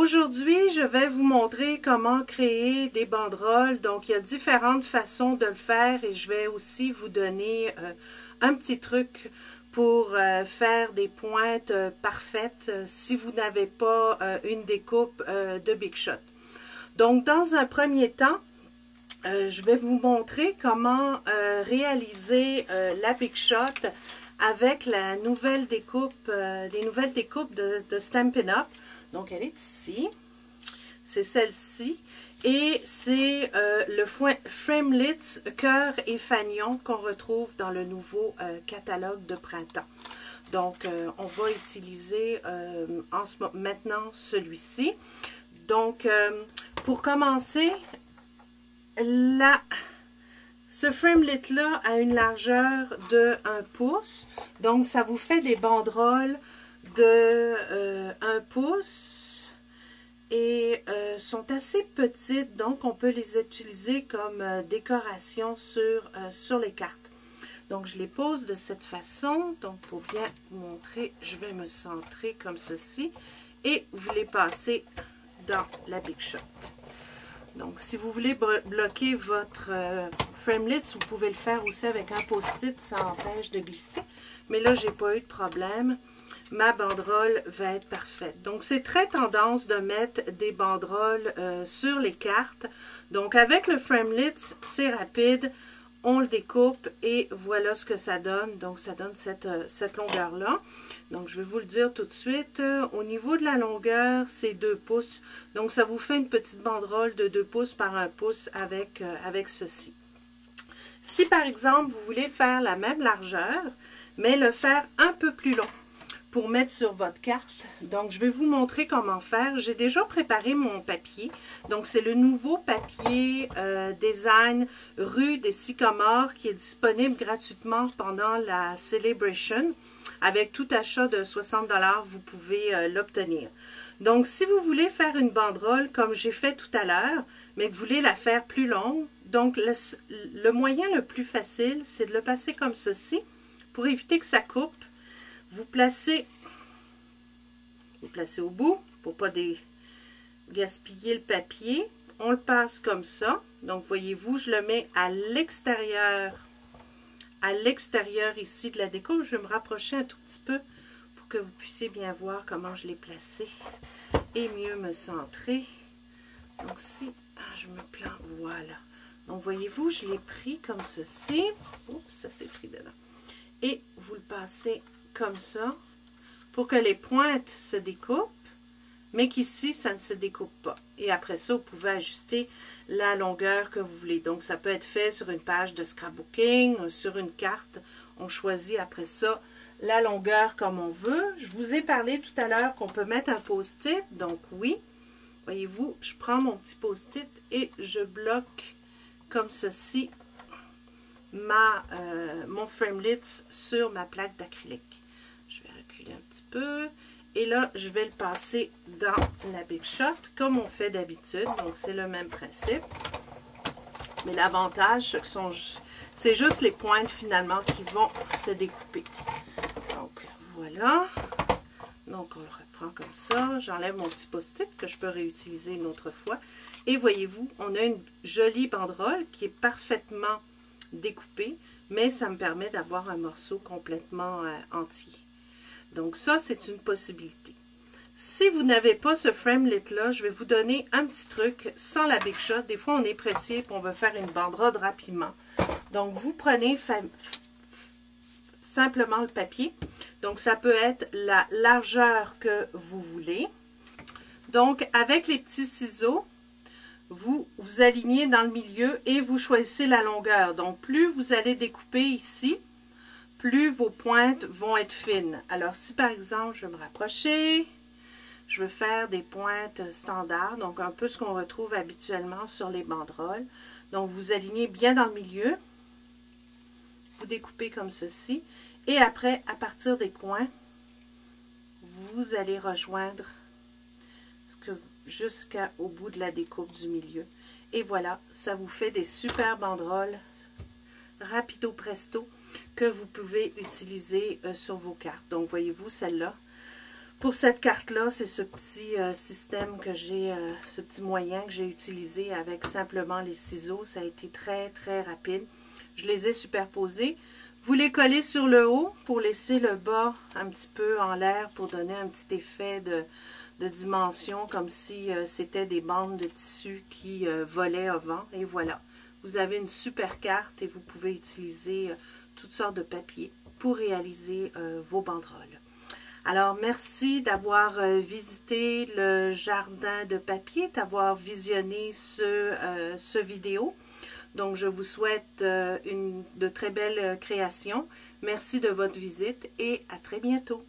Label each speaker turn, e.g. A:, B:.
A: Aujourd'hui, je vais vous montrer comment créer des banderoles. Donc, il y a différentes façons de le faire et je vais aussi vous donner un petit truc pour faire des pointes parfaites si vous n'avez pas une découpe de Big Shot. Donc, dans un premier temps, je vais vous montrer comment réaliser la Big Shot avec la nouvelle découpe, les nouvelles découpes de Stampin' Up. Donc, elle est ici. C'est celle-ci. Et c'est le Framelits Cœur et Fanion qu'on retrouve dans le nouveau catalogue de printemps. Donc, on va utiliser maintenant celui-ci. Donc, pour commencer, ce framelit-là a une largeur de 1 pouce. Donc, ça vous fait des banderoles de 1 pouce et sont assez petites. Donc, on peut les utiliser comme décoration sur les cartes. Donc, je les pose de cette façon. Donc, pour bien vous montrer, je vais me centrer comme ceci. Et vous les passez dans la Big Shot. Donc, si vous voulez bloquer votre framelit, vous pouvez le faire aussi avec un post-it, ça empêche de glisser. Mais là, j'ai pas eu de problème. Ma banderole va être parfaite. Donc, c'est très tendance de mettre des banderoles sur les cartes. Donc, avec le framelit, c'est rapide. On le découpe et voilà ce que ça donne. Donc, ça donne cette longueur-là. Donc, je vais vous le dire tout de suite. Au niveau de la longueur, c'est 2 pouces. Donc, ça vous fait une petite banderole de 2 pouces par 1 pouce avec ceci. Si, par exemple, vous voulez faire la même largeur, mais le faire un peu plus long pour mettre sur votre carte. Donc, je vais vous montrer comment faire. J'ai déjà préparé mon papier. Donc, c'est le nouveau papier design Rue des Sycomores qui est disponible gratuitement pendant la Celebration. Avec tout achat de 60 $, vous pouvez l'obtenir. Donc, si vous voulez faire une banderole comme j'ai fait tout à l'heure, mais que vous voulez la faire plus longue, donc le moyen le plus facile, c'est de le passer comme ceci. Pour éviter que ça coupe, vous placez au bout pour ne pas gaspiller le papier. On le passe comme ça. Donc, voyez-vous, je le mets à l'extérieur ici de la découpe. Je vais me rapprocher un tout petit peu pour que vous puissiez bien voir comment je l'ai placé et mieux me centrer. Donc, si je me plante, voilà. Donc, voyez-vous, je l'ai pris comme ceci. Oups, ça s'est pris dedans. Et vous le passez comme ça pour que les pointes se découpent, mais qu'ici, ça ne se découpe pas. Et après ça, vous pouvez ajuster la longueur que vous voulez. Donc, ça peut être fait sur une page de scrapbooking, sur une carte. On choisit après ça la longueur comme on veut. Je vous ai parlé tout à l'heure qu'on peut mettre un post-it. Donc, oui, voyez-vous, je prends mon petit post-it et je bloque comme ceci mon framelit sur ma plaque d'acrylique. Je vais reculer un petit peu. Et là, je vais le passer dans la Big Shot, comme on fait d'habitude. Donc, c'est le même principe. Mais l'avantage, c'est juste les pointes, finalement, qui vont se découper. Donc, voilà. Donc, on le reprend comme ça. J'enlève mon petit post-it que je peux réutiliser une autre fois. Et voyez-vous, on a une jolie banderole qui est parfaitement découpée, mais ça me permet d'avoir un morceau complètement entier. Donc, ça, c'est une possibilité. Si vous n'avez pas ce framelit-là, je vais vous donner un petit truc sans la Big Shot. Des fois, on est pressé et on veut faire une banderole rapidement. Donc, vous prenez simplement le papier. Donc, ça peut être la largeur que vous voulez. Donc, avec les petits ciseaux, vous alignez dans le milieu et vous choisissez la longueur. Donc, plus vous allez découper ici, plus vos pointes vont être fines. Alors, si par exemple, je vais me rapprocher, je veux faire des pointes standards, donc un peu ce qu'on retrouve habituellement sur les banderoles. Donc, vous alignez bien dans le milieu, vous découpez comme ceci, et après, à partir des coins, vous allez rejoindre jusqu'au bout de la découpe du milieu. Et voilà, ça vous fait des super banderoles rapido presto que vous pouvez utiliser sur vos cartes. Donc, voyez-vous, celle-là, Pour cette carte-là, c'est ce petit système que j'ai, ce petit moyen que j'ai utilisé avec simplement les ciseaux. Ça a été très, très rapide. Je les ai superposés. Vous les collez sur le haut pour laisser le bas un petit peu en l'air pour donner un petit effet de dimension, comme si c'était des bandes de tissu qui volaient au vent. Et voilà, vous avez une super carte et vous pouvez utiliser toutes sortes de papiers pour réaliser vos banderoles. Alors, merci d'avoir visité le jardin de papier, d'avoir visionné ce vidéo. Donc, je vous souhaite de très belles créations. Merci de votre visite et à très bientôt.